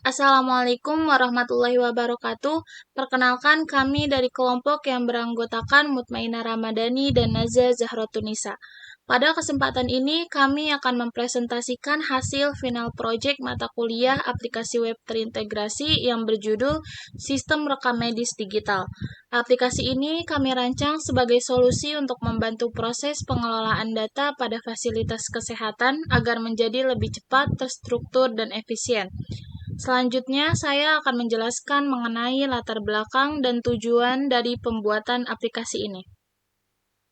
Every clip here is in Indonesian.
Assalamualaikum warahmatullahi wabarakatuh. Perkenalkan kami dari kelompok yang beranggotakan Mutmainah Ramadhani dan Nazza Zahrotunisa. Pada kesempatan ini kami akan mempresentasikan hasil final project mata kuliah aplikasi web terintegrasi yang berjudul Sistem Rekam Medis Digital. Aplikasi ini kami rancang sebagai solusi untuk membantu proses pengelolaan data pada fasilitas kesehatan agar menjadi lebih cepat, terstruktur, dan efisien. Selanjutnya, saya akan menjelaskan mengenai latar belakang dan tujuan dari pembuatan aplikasi ini.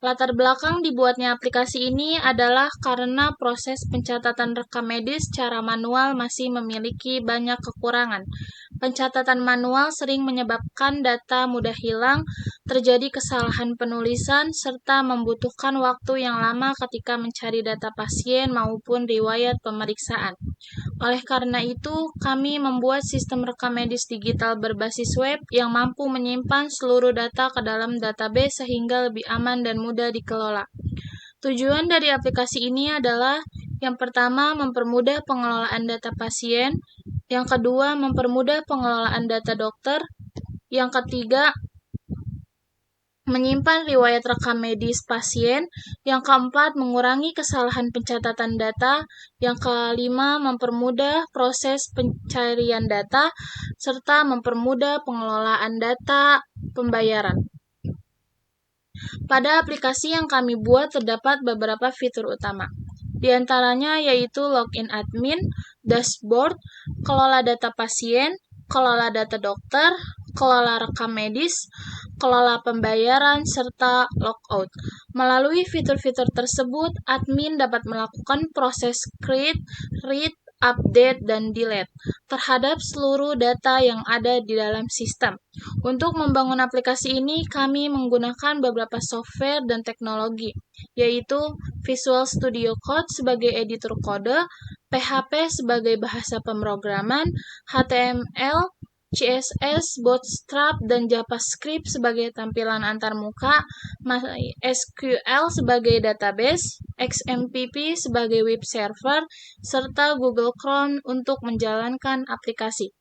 Latar belakang dibuatnya aplikasi ini adalah karena proses pencatatan rekam medis secara manual masih memiliki banyak kekurangan. Pencatatan manual sering menyebabkan data mudah hilang, terjadi kesalahan penulisan, serta membutuhkan waktu yang lama ketika mencari data pasien maupun riwayat pemeriksaan. Oleh karena itu, kami membuat sistem rekam medis digital berbasis web yang mampu menyimpan seluruh data ke dalam database sehingga lebih aman dan mudah dikelola. Tujuan dari aplikasi ini adalah yang pertama, mempermudah pengelolaan data pasien, yang kedua, mempermudah pengelolaan data dokter, yang ketiga, menyimpan riwayat rekam medis pasien, yang keempat, mengurangi kesalahan pencatatan data, yang kelima, mempermudah proses pencarian data, serta mempermudah pengelolaan data pembayaran. Pada aplikasi yang kami buat terdapat beberapa fitur utama. Di antaranya yaitu login admin, dashboard, kelola data pasien, kelola data dokter, kelola rekam medis, kelola pembayaran, serta logout. Melalui fitur-fitur tersebut, admin dapat melakukan proses create, read, update, dan delete terhadap seluruh data yang ada di dalam sistem. Untuk membangun aplikasi ini, kami menggunakan beberapa software dan teknologi, yaitu Visual Studio Code sebagai editor kode, PHP sebagai bahasa pemrograman, HTML, CSS, Bootstrap, dan JavaScript sebagai tampilan antarmuka, MySQL sebagai database, XMPP sebagai web server, serta Google Chrome untuk menjalankan aplikasi.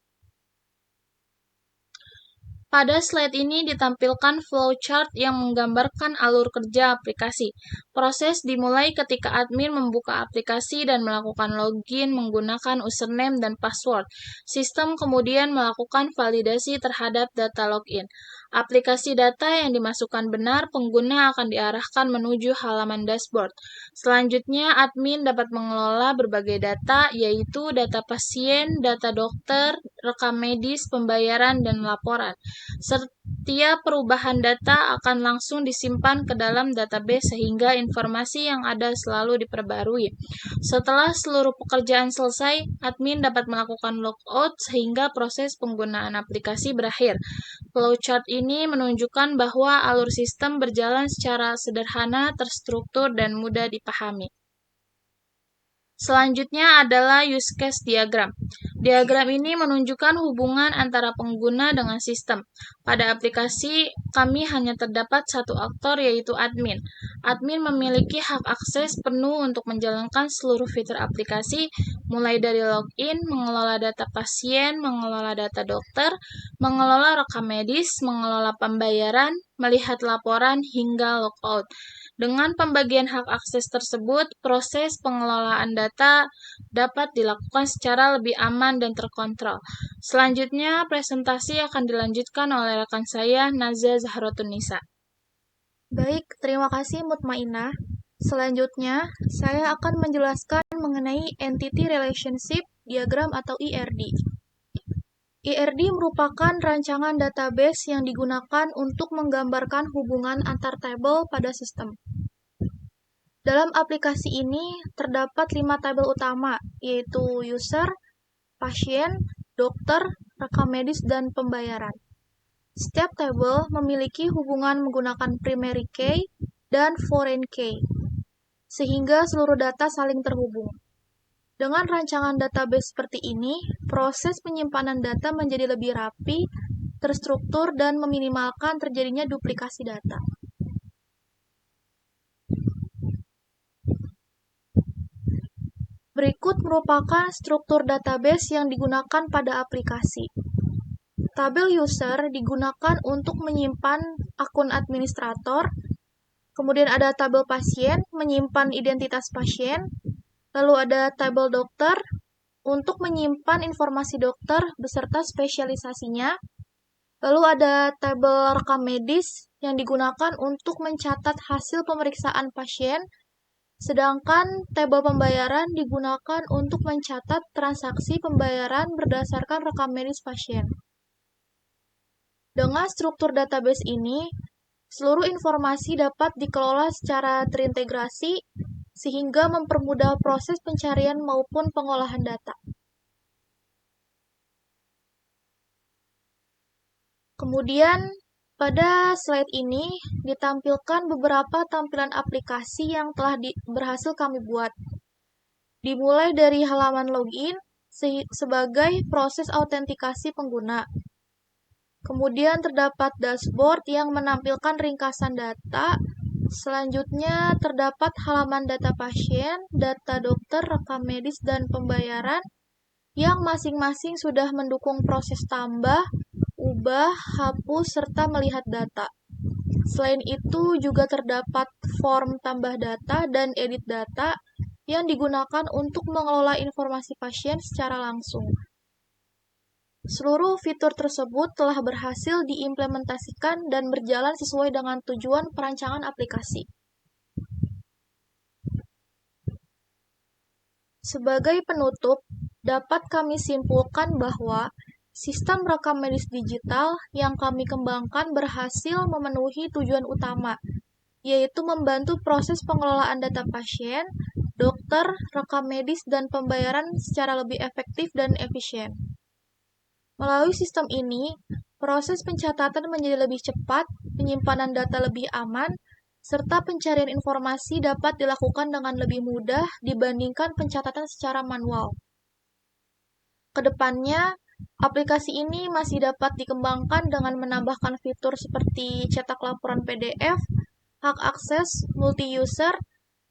Pada slide ini ditampilkan flowchart yang menggambarkan alur kerja aplikasi. Proses dimulai ketika admin membuka aplikasi dan melakukan login menggunakan username dan password. Sistem kemudian melakukan validasi terhadap data login. Aplikasi data yang dimasukkan benar, pengguna akan diarahkan menuju halaman dashboard. Selanjutnya, admin dapat mengelola berbagai data, yaitu data pasien, data dokter, rekam medis, pembayaran, dan laporan. Setiap perubahan data akan langsung disimpan ke dalam database sehingga informasi yang ada selalu diperbarui. Setelah seluruh pekerjaan selesai, admin dapat melakukan logout sehingga proses penggunaan aplikasi berakhir. Flowchart ini menunjukkan bahwa alur sistem berjalan secara sederhana, terstruktur, dan mudah dipahami. Selanjutnya adalah use case diagram. Diagram ini menunjukkan hubungan antara pengguna dengan sistem. Pada aplikasi, kami hanya terdapat satu aktor, yaitu admin. Admin memiliki hak akses penuh untuk menjalankan seluruh fitur aplikasi, mulai dari login, mengelola data pasien, mengelola data dokter, mengelola rekam medis, mengelola pembayaran, melihat laporan, hingga logout. Dengan pembagian hak akses tersebut, proses pengelolaan data dapat dilakukan secara lebih aman dan terkontrol. Selanjutnya, presentasi akan dilanjutkan oleh rekan saya, Nazza Zahrotunisa. Baik, terima kasih Mutmainah. Selanjutnya, saya akan menjelaskan mengenai Entity Relationship Diagram atau ERD. ERD merupakan rancangan database yang digunakan untuk menggambarkan hubungan antar tabel pada sistem. Dalam aplikasi ini terdapat 5 tabel utama, yaitu user, pasien, dokter, rekam medis, dan pembayaran. Setiap tabel memiliki hubungan menggunakan primary key dan foreign key, sehingga seluruh data saling terhubung. Dengan rancangan database seperti ini, proses penyimpanan data menjadi lebih rapi, terstruktur, dan meminimalkan terjadinya duplikasi data. Berikut merupakan struktur database yang digunakan pada aplikasi. Tabel user digunakan untuk menyimpan akun administrator, kemudian ada tabel pasien, menyimpan identitas pasien, lalu ada tabel dokter, untuk menyimpan informasi dokter beserta spesialisasinya, lalu ada tabel rekam medis yang digunakan untuk mencatat hasil pemeriksaan pasien, sedangkan tabel pembayaran digunakan untuk mencatat transaksi pembayaran berdasarkan rekam medis pasien. Dengan struktur database ini, seluruh informasi dapat dikelola secara terintegrasi sehingga mempermudah proses pencarian maupun pengolahan data. Kemudian, pada slide ini ditampilkan beberapa tampilan aplikasi yang telah berhasil kami buat. Dimulai dari halaman login sebagai proses autentikasi pengguna. Kemudian terdapat dashboard yang menampilkan ringkasan data. Selanjutnya terdapat halaman data pasien, data dokter, rekam medis, dan pembayaran yang masing-masing sudah mendukung proses tambah, ubah, hapus, serta melihat data. Selain itu juga terdapat form tambah data dan edit data yang digunakan untuk mengelola informasi pasien secara langsung. Seluruh fitur tersebut telah berhasil diimplementasikan dan berjalan sesuai dengan tujuan perancangan aplikasi. Sebagai penutup, dapat kami simpulkan bahwa sistem rekam medis digital yang kami kembangkan berhasil memenuhi tujuan utama, yaitu membantu proses pengelolaan data pasien, dokter, rekam medis, dan pembayaran secara lebih efektif dan efisien. Melalui sistem ini, proses pencatatan menjadi lebih cepat, penyimpanan data lebih aman, serta pencarian informasi dapat dilakukan dengan lebih mudah dibandingkan pencatatan secara manual. Kedepannya, aplikasi ini masih dapat dikembangkan dengan menambahkan fitur seperti cetak laporan PDF, hak akses, multi-user,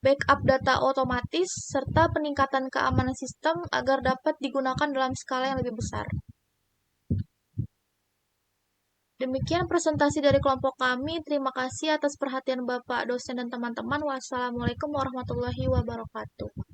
backup data otomatis, serta peningkatan keamanan sistem agar dapat digunakan dalam skala yang lebih besar. Demikian presentasi dari kelompok kami. Terima kasih atas perhatian Bapak, dosen, dan teman-teman. Wassalamualaikum warahmatullahi wabarakatuh.